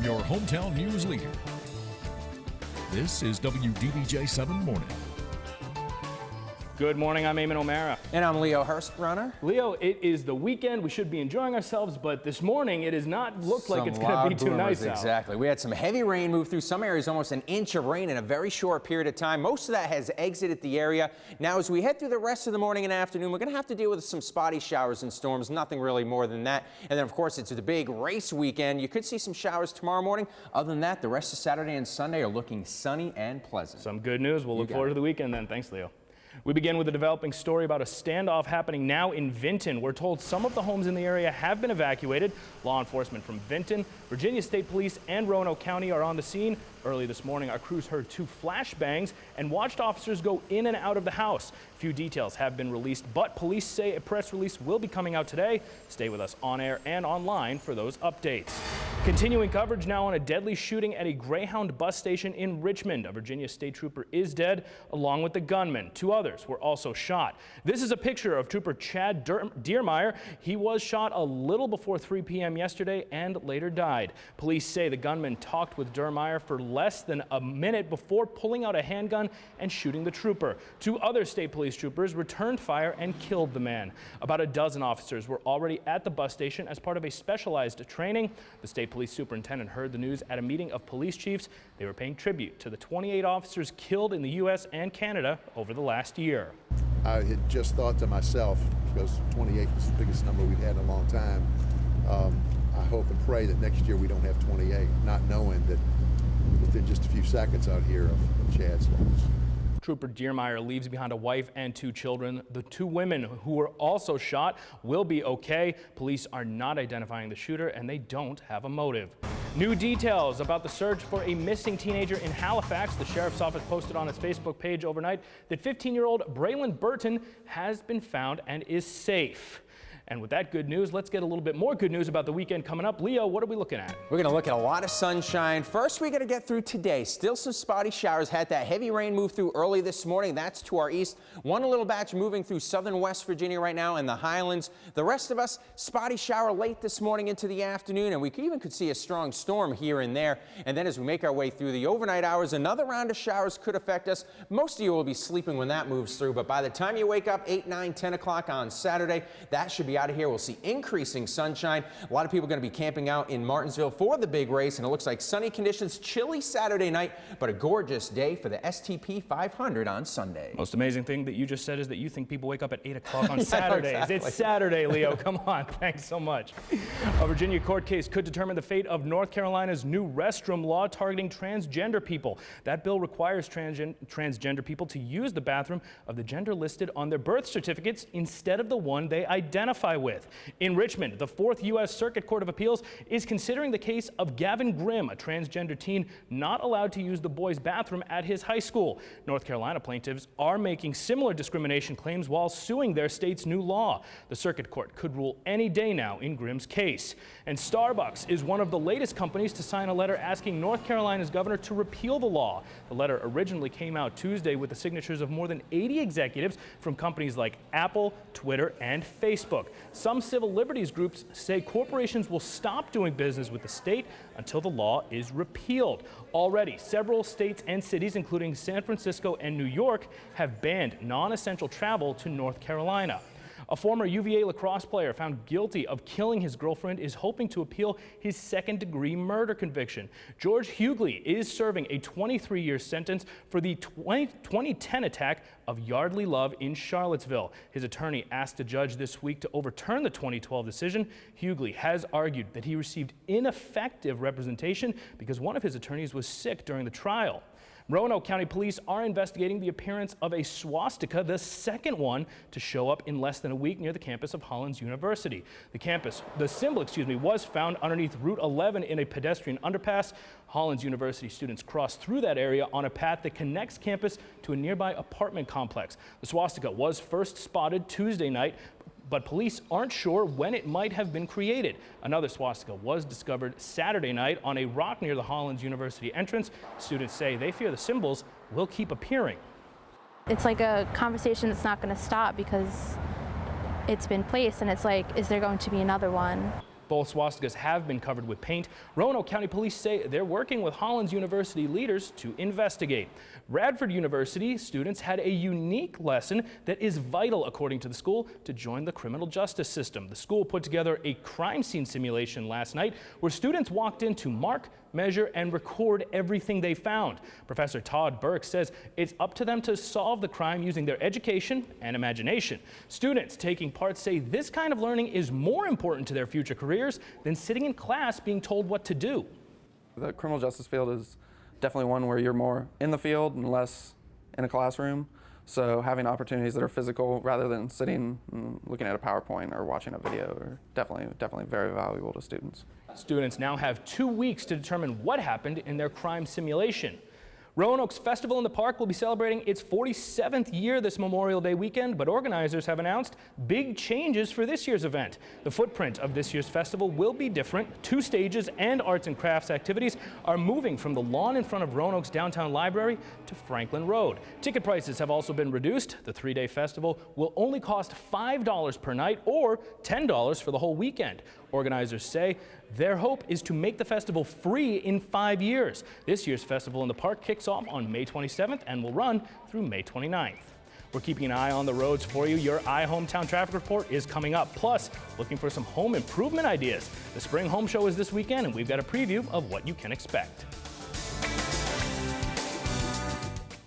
from your hometown news leader. This is WDBJ 7 Morning. Good morning, I'm Eamon O'Mara. And I'm Leo Hurst-Brunner. Leo, it is the weekend. We should be enjoying ourselves, but this morning it does not look like it's going to be too nice out. Exactly. We had some heavy rain move through some areas, almost an inch of rain in a very short period of time. Most of that has exited the area. Now, as we head through the rest of the morning and afternoon, we're going to have to deal with some spotty showers and storms, nothing really more than that. And then, of course, it's the big race weekend. You could see some showers tomorrow morning. Other than that, the rest of Saturday and Sunday are looking sunny and pleasant. Some good news. We'll look forward to the weekend then. Thanks, Leo. We begin with a developing story about a standoff happening now in Vinton. We're told some of the homes in the area have been evacuated. Law enforcement from Vinton, Virginia State Police, and Roanoke County are on the scene. Early this morning, our crews heard 2 flashbangs and watched officers go in and out of the house. Few details have been released, but police say a press release will be coming out today. Stay with us on air and online for those updates. Continuing coverage now on a deadly shooting at a Greyhound bus station in Richmond. A Virginia State trooper is dead, along with the gunman. 2 others were also shot. This is a picture of Trooper Chad Diermeyer. He was shot a little before 3 p.m. yesterday and later died. Police say the gunman talked with Diermeyer for less than a minute before pulling out a handgun and shooting the trooper. 2 other state police troopers returned fire and killed the man. About a dozen officers were already at the bus station as part of a specialized training. The state police superintendent heard the news at a meeting of police chiefs. They were paying tribute to the 28 officers killed in the U.S. and Canada over the last year. I had just thought to myself, because 28 is the biggest number we've had in a long time, I hope and pray that next year we don't have 28, not knowing that within just a few seconds out here of Chad's loss. Trooper Diermeyer leaves behind a wife and 2 children. The 2 women who were also shot will be okay. Police are not identifying the shooter, and they don't have a motive. New details about the search for a missing teenager in Halifax. The sheriff's office posted on its Facebook page overnight that 15-year-old Braylon Burton has been found and is safe. And with that good news, let's get a little bit more good news about the weekend coming up. Leo, what are we looking at? We're going to look at a lot of sunshine. First, we're going to get through today. Still some spotty showers. Had that heavy rain move through early this morning. That's to our east. One little batch moving through southern West Virginia right now in the highlands. The rest of us, spotty shower late this morning into the afternoon, and we could see a strong storm here and there. And then as we make our way through the overnight hours, another round of showers could affect us. Most of you will be sleeping when that moves through, but by the time you wake up 8, 9, 10 o'clock on Saturday, that should be out of here. We'll see increasing sunshine. A lot of people are going to be camping out in Martinsville for the big race, and it looks like sunny conditions, chilly Saturday night, but a gorgeous day for the STP 500 on Sunday. Most amazing thing that you just said is that you think people wake up at 8 o'clock on Saturdays. Exactly. It's Saturday, Leo. Come on. Thanks so much. A Virginia court case could determine the fate of North Carolina's new restroom law targeting transgender people. That bill requires transgender people to use the bathroom of the gender listed on their birth certificates instead of the one they identify with. In Richmond, the 4th U.S. Circuit Court of Appeals is considering the case of Gavin Grimm, a transgender teen not allowed to use the boys' bathroom at his high school. North Carolina plaintiffs are making similar discrimination claims while suing their state's new law. The Circuit Court could rule any day now in Grimm's case. And Starbucks is one of the latest companies to sign a letter asking North Carolina's governor to repeal the law. The letter originally came out Tuesday with the signatures of more than 80 executives from companies like Apple, Twitter, and Facebook. Some civil liberties groups say corporations will stop doing business with the state until the law is repealed. Already, several states and cities, including San Francisco and New York, have banned non-essential travel to North Carolina. A former UVA lacrosse player found guilty of killing his girlfriend is hoping to appeal his second-degree murder conviction. George Hughley is serving a 23-year sentence for the 2010 attack of Yardley Love in Charlottesville. His attorney asked a judge this week to overturn the 2012 decision. Hughley has argued that he received ineffective representation because one of his attorneys was sick during the trial. Roanoke County Police are investigating the appearance of a swastika, the second one to show up in less than a week near the campus of Hollins University. The symbol, was found underneath Route 11 in a pedestrian underpass. Hollins University students crossed through that area on a path that connects campus to a nearby apartment complex. The swastika was first spotted Tuesday night, but police aren't sure when it might have been created. Another swastika was discovered Saturday night on a rock near the Hollins University entrance. Students say they fear the symbols will keep appearing. It's like a conversation that's not going to stop because it's been placed, and it's like, is there going to be another one? Both swastikas have been covered with paint. Roanoke County Police say they're working with Hollins University leaders to investigate. Radford University students had a unique lesson that is vital, according to the school, to join the criminal justice system. The school put together a crime scene simulation last night where students walked in to mark, measure, and record everything they found. Professor Todd Burke says it's up to them to solve the crime using their education and imagination. Students taking part say this kind of learning is more important to their future careers than sitting in class being told what to do. The criminal justice field is definitely one where you're more in the field and less in a classroom. So having opportunities that are physical rather than sitting and looking at a PowerPoint or watching a video are definitely very valuable to students. Students now have 2 weeks to determine what happened in their crime simulation. Roanoke's Festival in the Park will be celebrating its 47th year this Memorial Day weekend, but organizers have announced big changes for this year's event. The footprint of this year's festival will be different. 2 stages and arts and crafts activities are moving from the lawn in front of Roanoke's downtown library to Franklin Road. Ticket prices have also been reduced. The 3-day festival will only cost $5 per night or $10 for the whole weekend. Organizers say their hope is to make the festival free in 5 years. This year's Festival in the Park kicks off on May 27th and will run through May 29th. We're keeping an eye on the roads for you. Your iHometown traffic report is coming up. Plus, looking for some home improvement ideas. The Spring Home Show is this weekend, and we've got a preview of what you can expect.